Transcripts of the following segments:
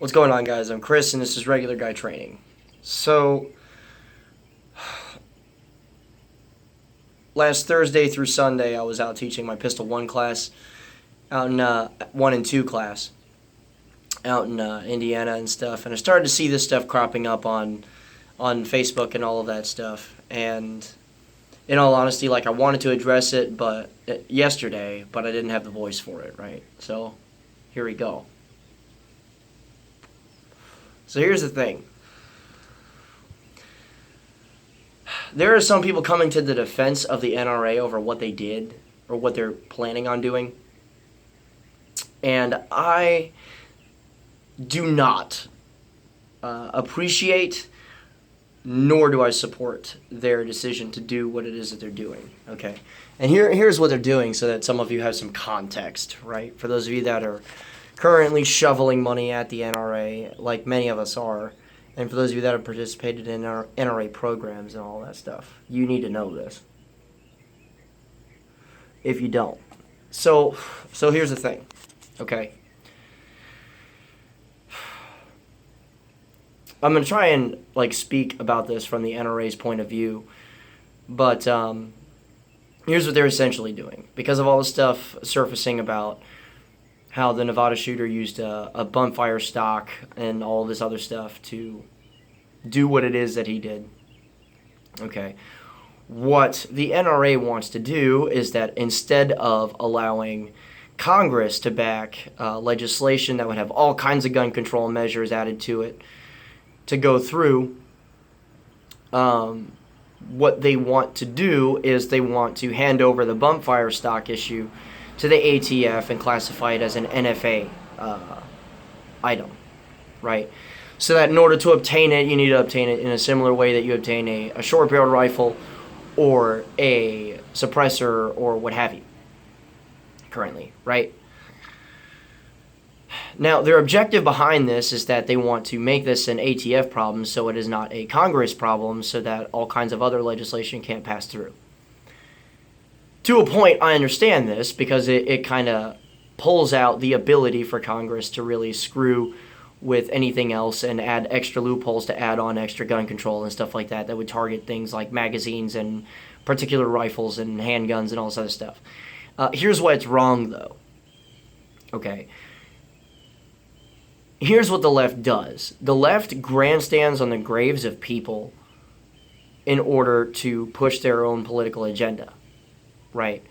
What's going on, guys? I'm Chris, and this is Regular Guy Training. So, last Thursday through Sunday, I was out teaching my Pistol 1 class, out in 1 and 2 class, out in Indiana and stuff, and I started to see this stuff cropping up on Facebook and all of that stuff, and in all honesty, I wanted to address it yesterday, but I didn't have the voice for it, right? So, here we go. So here's the thing. There are some people coming to the defense of the NRA over what they did or what they're planning on doing. And I do not appreciate nor do I support their decision to do what it is that they're doing. Okay. And here's what they're doing so that some of you have some context, right? For those of you that are currently shoveling money at the NRA, like many of us are, and for those of you that have participated in our NRA programs and all that stuff, you need to know this. If you don't. So here's the thing, okay? I'm going to try and speak about this from the NRA's point of view, but here's what they're essentially doing. Because of all the stuff surfacing about how the Nevada shooter used a bump fire stock and all this other stuff to do what it is that he did. Okay. What the NRA wants to do is that instead of allowing Congress to back legislation that would have all kinds of gun control measures added to it to go through, what they want to do is they want to hand over the bump fire stock issue to the ATF and classify it as an NFA item, right? So that in order to obtain it, you need to obtain it in a similar way that you obtain a short-barreled rifle or a suppressor or what have you currently, right? Now, their objective behind this is that they want to make this an ATF problem so it is not a Congress problem so that all kinds of other legislation can't pass through. To a point, I understand this because it kind of pulls out the ability for Congress to really screw with anything else and add extra loopholes to add on extra gun control and stuff like that would target things like magazines and particular rifles and handguns and all this other stuff. Here's why it's wrong, though. Okay. Here's what the left does. The left grandstands on the graves of people in order to push their own political agenda. Right.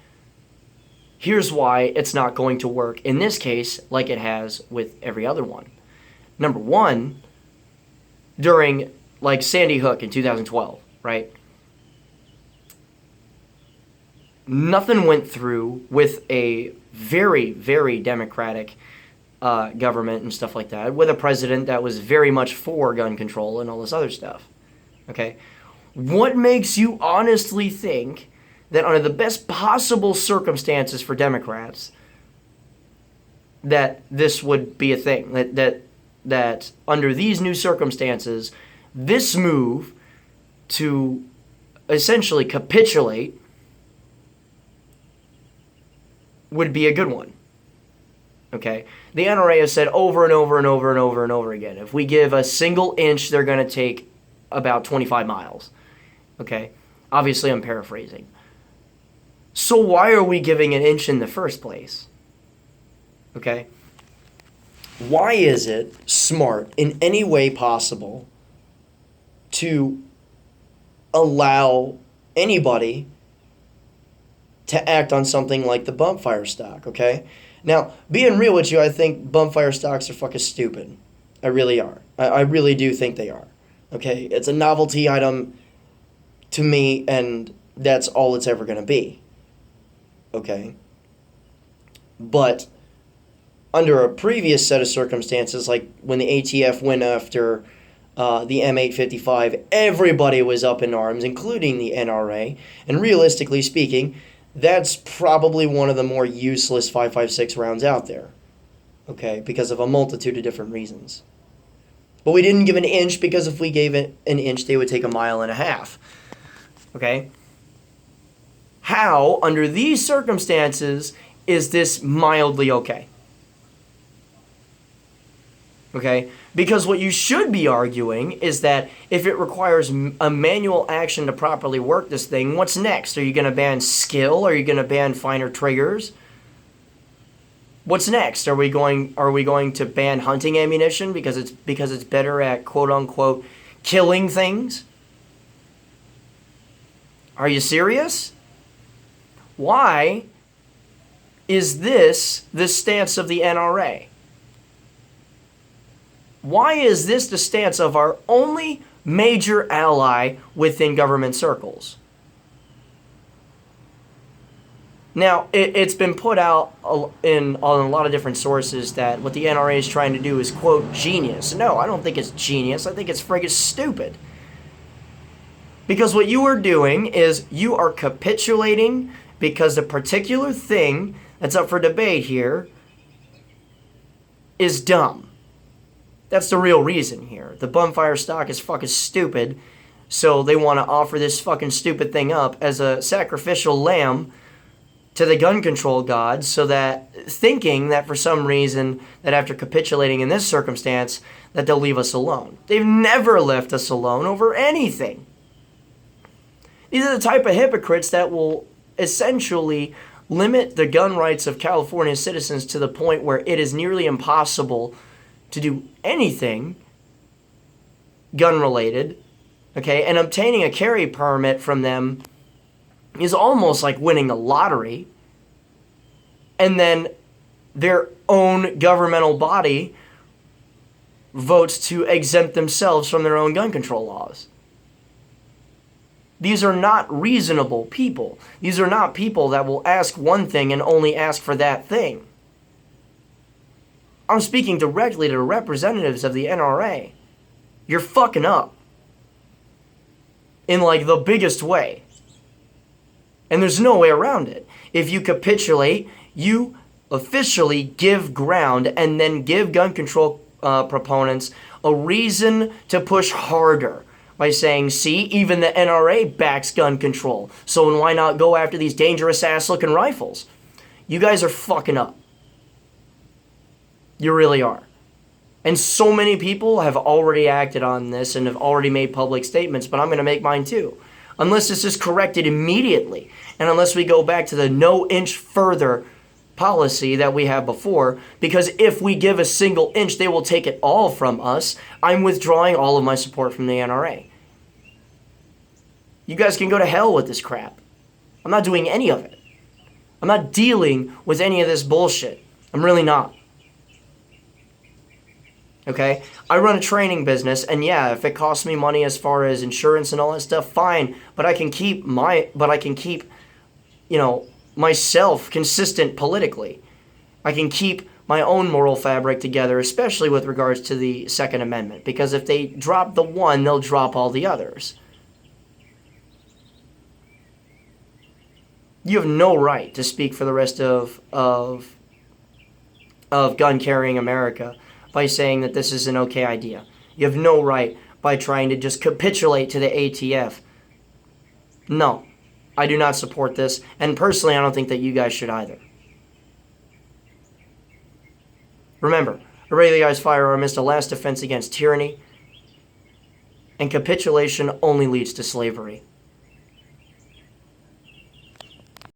Here's why it's not going to work in this case like it has with every other one. Number one, during Sandy Hook in 2012, right? Nothing went through with a very, very democratic government and stuff like that, with a president that was very much for gun control and all this other stuff. Okay? What makes you honestly think that under the best possible circumstances for Democrats, that this would be a thing? That under these new circumstances, this move to essentially capitulate would be a good one. Okay? The NRA has said over and over and over and over and over again, if we give a single inch, they're going to take about 25 miles. Okay? Obviously, I'm paraphrasing. So why are we giving an inch in the first place? Okay? Why is it smart in any way possible to allow anybody to act on something like the bump fire stock, okay? Now, being real with you, I think bump fire stocks are fucking stupid. I really are. I really do think they are. Okay? It's a novelty item to me, and that's all it's ever going to be. Okay? But under a previous set of circumstances, like when the ATF went after the M855, everybody was up in arms, including the NRA. And realistically speaking, that's probably one of the more useless 5.56 rounds out there. Okay? Because of a multitude of different reasons. But we didn't give an inch because if we gave it an inch, they would take a mile and a half. Okay? How, under these circumstances, is this mildly okay? Okay? Because what you should be arguing is that if it requires a manual action to properly work this thing, what's next? Are you going to ban skill? Are you going to ban finer triggers? What's next? Are we going to ban hunting ammunition because it's better at quote unquote killing things? Are you serious? Why is this the stance of the NRA? Why is this the stance of our only major ally within government circles? Now, it's been put out on a lot of different sources that what the NRA is trying to do is, quote, genius. No, I don't think it's genius. I think it's friggin' stupid. Because what you are doing is you are capitulating because the particular thing that's up for debate here is dumb. That's the real reason here. The bumfire stock is fucking stupid, so they want to offer this fucking stupid thing up as a sacrificial lamb to the gun control gods, so that thinking that for some reason that after capitulating in this circumstance that they'll leave us alone. They've never left us alone over anything. These are the type of hypocrites that will essentially limit the gun rights of California citizens to the point where it is nearly impossible to do anything gun related, okay? And obtaining a carry permit from them is almost like winning the lottery. And then their own governmental body votes to exempt themselves from their own gun control laws. These are not reasonable people. These are not people that will ask one thing and only ask for that thing. I'm speaking directly to the representatives of the NRA. You're fucking up. In like the biggest way. And there's no way around it. If you capitulate, you officially give ground and then give gun control proponents a reason to push harder by saying, see, even the NRA backs gun control. So why not go after these dangerous ass looking rifles? You guys are fucking up. You really are. And so many people have already acted on this and have already made public statements, but I'm going to make mine too. Unless this is corrected immediately, and unless we go back to the no inch further policy that we had before, because if we give a single inch, they will take it all from us, I'm withdrawing all of my support from the NRA. You guys can go to hell with this crap. I'm not doing any of it. I'm not dealing with any of this bullshit. I'm really not. Okay, I run a training business, and yeah, if it costs me money as far as insurance and all that stuff, fine. But I can keep myself consistent politically. I can keep my own moral fabric together, especially with regards to the Second Amendment, because if they drop the one, they'll drop all the others. You have no right to speak for the rest of gun carrying America by saying that this is an okay idea. You have no right by trying to just capitulate to the ATF. No, I do not support this, and personally I don't think that you guys should either. Remember, a regularized firearm is the last defense against tyranny, and capitulation only leads to slavery.